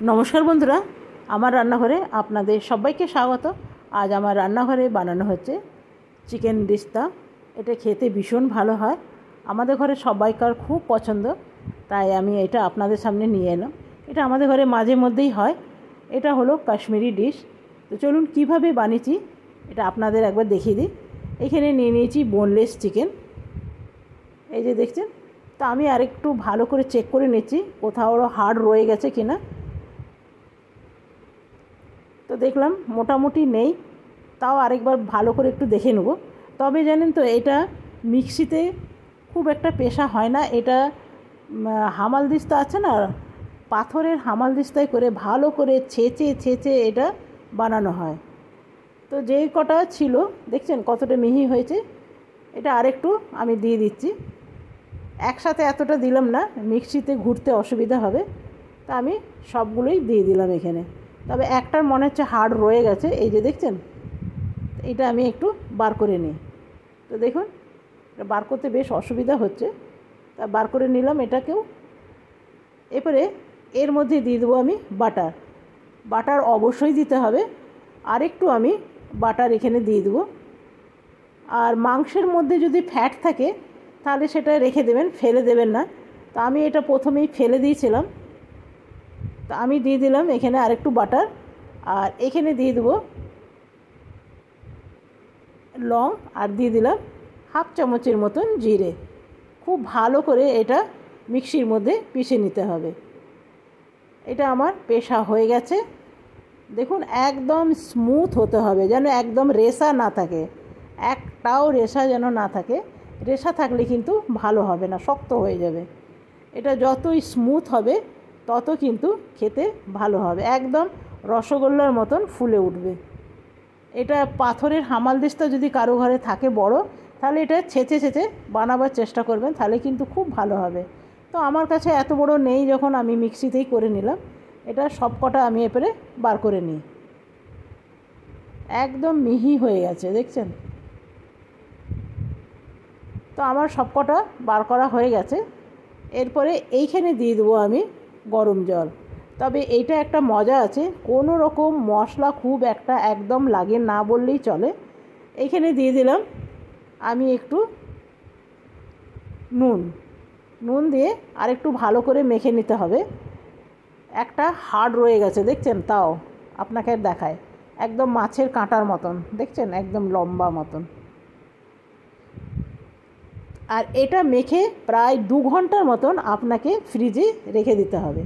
নমস্কার বন্ধুরা, আমার রান্নাঘরে আপনাদের সবাইকে স্বাগত। আজ আমার রান্নাঘরে বানানো হচ্ছে চিকেন রিস্তা। এটা খেতে ভীষণ ভালো হয়, আমাদের ঘরে সবাইকার খুব পছন্দ, তাই আমি এটা আপনাদের সামনে নিয়ে এলাম। এটা আমাদের ঘরে মাঝে মধ্যেই হয়। এটা হলো কাশ্মীরি ডিশ। তো চলুন কীভাবে বানিয়েছি এটা আপনাদের একবার দেখিয়ে দিই। এখানে নিয়ে নিয়েছি বোনলেস চিকেন, এই যে দেখছেন। তো আমি আরেকটু ভালো করে চেক করে নিচ্ছি কোথাও হাড় রয়ে গেছে কিনা। তো দেখলাম মোটামুটি নেই, তাও আরেকবার ভালো করে একটু দেখে নেব। তবে জানেন তো, এটা মিক্সিতে খুব একটা পেশা হয় না। এটা হামাল দিস্তা আছে না, পাথরের হামাল দিস্তায় করে ভালো করে ছেঁচে এটা বানানো হয়। তো যেই কটা ছিল দেখছেন কতটা মিহি হয়েছে। এটা আরেকটু আমি দিয়ে দিচ্ছি, একসাথে এতটা দিলাম না, মিক্সিতে ঘুরতে অসুবিধা হবে। তা আমি সবগুলোই দিয়ে দিলাম এখানে। তবে একটার মনে হচ্ছে হাড় রয়ে গেছে, এই যে দেখছেন। এটা আমি একটু বার করে নিই। তো দেখুন, এটা বার করতে বেশ অসুবিধা হচ্ছে, তা বার করে নিলাম এটাকেও। এরপরে এর মধ্যে দিয়ে দেবো আমি বাটার অবশ্যই দিতে হবে। আর একটু আমি বাটার এখানে দিয়ে দেবো। আর মাংসের মধ্যে যদি ফ্যাট থাকে তাহলে সেটা রেখে দেবেন, ফেলে দেবেন না। তো আমি এটা প্রথমেই ফেলে দিয়েছিলাম, তো আমি দিয়ে দিলাম এখানে আরেকটু বাটার। আর এখানে দিয়ে দেবো লং, আর দিয়ে দিলাম হাফ চামচের মতন জিরে। খুব ভালো করে এটা মিক্সির মধ্যে পিষে নিতে হবে। এটা আমার পেশা হয়ে গেছে। দেখুন একদম স্মুথ হতে হবে, যেন একদম রেশা না থাকে, একটাও রেশা যেন না থাকে। রেশা থাকলে কিন্তু ভালো হবে না, শক্ত হয়ে যাবে। এটা যতই স্মুথ হবে তত কিন্তু খেতে ভালো হবে, একদম রসগোল্লার মতন ফুলে উঠবে। এটা পাথরের হামাল দিস্তা যদি কারো ঘরে থাকে বড়, তাহলে এটা ছেঁচে বানাবার চেষ্টা করবেন, তাহলে কিন্তু খুব ভালো হবে। তো আমার কাছে এত বড় নেই, যখন আমি মিক্সিতেই করে নিলাম। এটা সব কটা আমি এবারে বার করে নিই। একদম মিহি হয়ে গেছে দেখছেন। তো আমার সব কটা বার করা হয়ে গেছে। এরপরে এইখানে দিয়ে দেবো আমি গরম জল। তবে এইটা একটা মজা আছে, কোনো রকম মশলা খুব একটা একদম লাগে না বললেই চলে। এইখানে দিয়ে দিলাম আমি একটু নুন দিয়ে আর একটু ভালো করে মেখে নিতে হবে। একটা হাড় রয়ে গেছে দেখছেন, তাও আপনাকে দেখায়, একদম মাছের কাঁটার মতন দেখছেন, একদম লম্বা মতন। আর এটা মেখে প্রায় 2 ঘন্টার মতন আপনাকে ফ্রিজে রেখে দিতে হবে।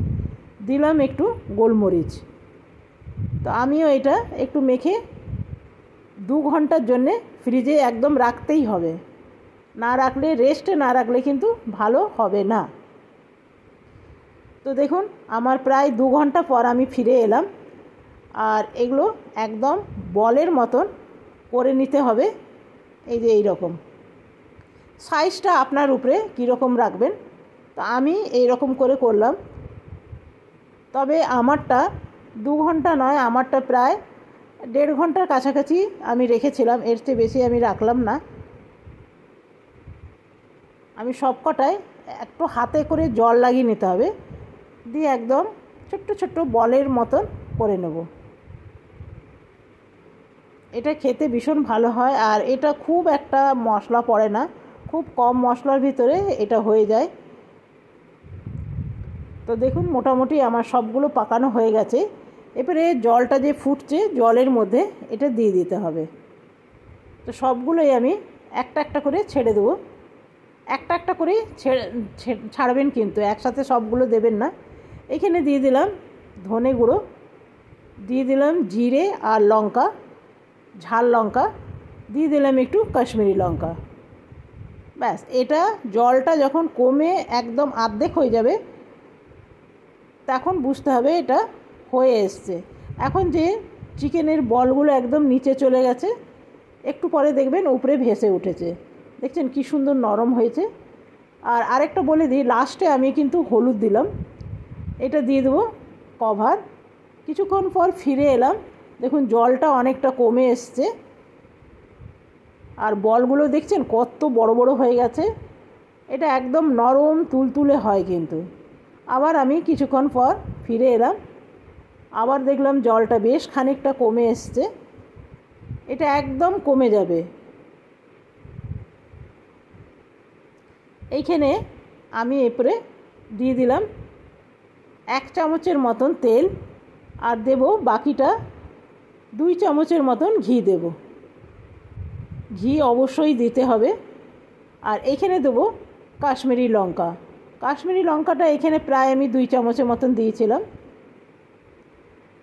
দিলাম একটু গোলমরিচ। তো আমিও এটা একটু মেখে 2 ঘন্টার জন্যে ফ্রিজে একদম রাখতেই হবে, না রাখলে রেস্টে না রাখলে কিন্তু ভালো হবে না। তো দেখুন আমার প্রায় 2 ঘন্টা পর আমি ফিরে এলাম। আর এগুলো একদম বলের মতন করে নিতে হবে, এই যে এইরকম। সাইজটা আপনার উপরে কীরকম রাখবেন, তো আমি এই রকম করে করলাম। তবে আমারটা 2 ঘন্টা নয়, আমারটা প্রায় 1.5 ঘন্টার কাছাকাছি আমি রেখেছিলাম, এর চেয়ে বেশি আমি রাখলাম না। আমি সব কটায় একটু হাতে করে জল লাগিয়ে নিতে হবে, দিয়ে একদম ছোট্ট বলের মতন করে নেব। এটা খেতে ভীষণ ভালো হয়, আর এটা খুব একটা মশলা পড়ে না, খুব কম মশলার ভিতরে এটা হয়ে যায়। তো দেখুন মোটামুটি আমার সবগুলো পাকানো হয়ে গেছে। এবারে জলটা যে ফুটছে জলের মধ্যে এটা দিয়ে দিতে হবে। তো সবগুলোই আমি একটা করে ছেড়ে দেবো, একটা করে ছাড়বেন, কিন্তু একসাথে সবগুলো দেবেন না। এখানে দিয়ে দিলাম ধনে গুঁড়ো, দিয়ে দিলাম জিরে আর লঙ্কা, ঝাল লঙ্কা, দিয়ে দিলাম একটু কাশ্মীরি লঙ্কা। ব্যাস, এটা জলটা যখন কমে একদম অর্ধেক হয়ে যাবে তখন বুঝতে হবে এটা হয়ে এসছে। এখন যে চিকেনের বলগুলো একদম নিচে চলে গেছে, একটু পরে দেখবেন উপরে ভেসে উঠেছে, দেখছেন কি সুন্দর নরম হয়েছে। আর আরেকটা বলে দিই, লাস্টে আমি কিন্তু হলুদ দিলাম। এটা দিয়ে দেবো কভার। কিছুক্ষণ পর ফিরে এলাম, দেখুন জলটা অনেকটা কমে এসছে, আর বলগুলো দেখছেন কত বড় বড় হয়ে গেছে। এটা একদম নরম তুলতুলে হয় কিন্তু। আবার আমি কিছুক্ষণ পর ফিরে এলাম, আবার দেখলাম জলটা বেশ খানিকটা কমে এসছে। এটা একদম কমে যাবে। এইখানে আমি এরপরে দিয়ে দিলাম 1 চামচের মতন তেল, আর দেব বাকিটা 2 চামচের মতন ঘি দেব। ঘি অবশ্যই দিতে হবে। আর এখানে দেবো কাশ্মীরি লঙ্কা। কাশ্মীরি লঙ্কাটা এখানে প্রায় আমি 2 চামচের মতন দিয়েছিলাম।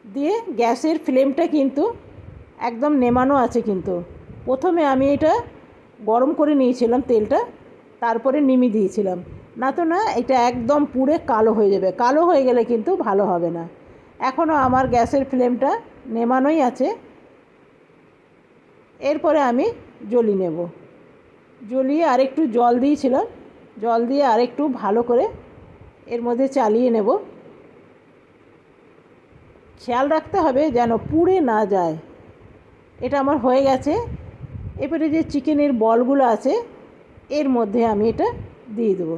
দিয়ে গ্যাসের ফ্লেমটা কিন্তু একদম নেমানো আছে। কিন্তু প্রথমে আমি এটা গরম করে নিয়েছিলাম তেলটা, তারপরে নিমিয়ে দিয়েছিলাম। না তো না, এটা একদম পুড়ে কালো হয়ে যাবে। কালো হয়ে গেলে কিন্তু ভালো হবে না। এখনও আমার গ্যাসের ফ্লেমটা নেমানোই আছে। এরপরে আমি জ্বলিয়ে নেব। জ্বলিয়ে আরেকটু জল দিয়েছিলাম, জল দিয়ে আরেকটু ভালো করে এর মধ্যে চালিয়ে নেব। খেয়াল রাখতে হবে যেন পুড়ে না যায়। এটা আমার হয়ে গেছে। এবারে যে চিকেনের বলগুলো আছে এর মধ্যে আমি এটা দিয়ে দেবো।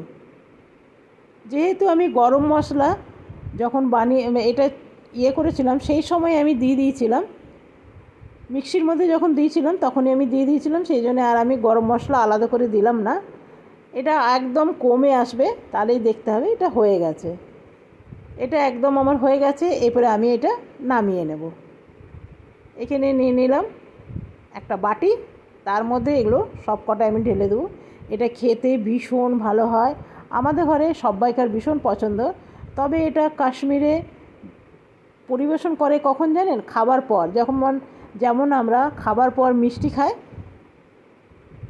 যেহেতু আমি গরম মশলা যখন বানিয়ে এটা করেছিলাম, সেই সময় আমি দিয়ে দিয়েছিলাম। মিক্সির মধ্যে যখন দিয়েছিলাম তখনই আমি দিয়ে দিয়েছিলাম, সেই জন্য আর আমি গরম মশলা আলাদা করে দিলাম না। এটা একদম কমে আসবে, তাহলেই দেখতে হবে এটা হয়ে গেছে। এটা একদম আমার হয়ে গেছে। এরপরে আমি এটা নামিয়ে নেব। এখানে নিয়ে নিলাম একটা বাটি, তার মধ্যে এগুলো সব কটা আমি ঢেলে দেবো। এটা খেতে ভীষণ ভালো হয়, আমাদের ঘরে সবাইকার ভীষণ পছন্দ। তবে এটা কাশ্মীরে পরিবেশন করে কখন জানেন? খাবার পর। যেমন আমরা খাবার পর মিষ্টি খাই,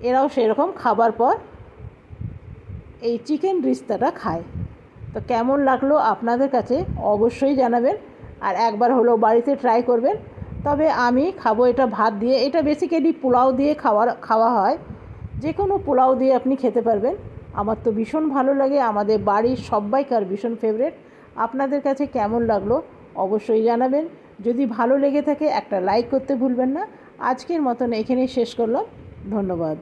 এরাও সেরকম খাবার পর এই চিকেন রিস্তাটা খায়। তো কেমন লাগলো আপনাদের কাছে অবশ্যই জানাবেন, আর একবার হলেও বাড়িতে ট্রাই করবেন। তবে আমি খাবো এটা ভাত দিয়ে। এটা বেসিক্যালি পোলাও দিয়ে খাওয়া হয়। যে কোনো পোলাও দিয়ে আপনি খেতে পারবেন। আমার তো ভীষণ ভালো লাগে, আমাদের বাড়ির সবাইকার ভীষণ ফেভারিট। আপনাদের কাছে কেমন লাগলো অবশ্যই জানাবেন। যদি ভালো লেগে থাকে একটা লাইক করতে ভুলবেন না। আজকের মতন এখানেই শেষ করলাম। ধন্যবাদ।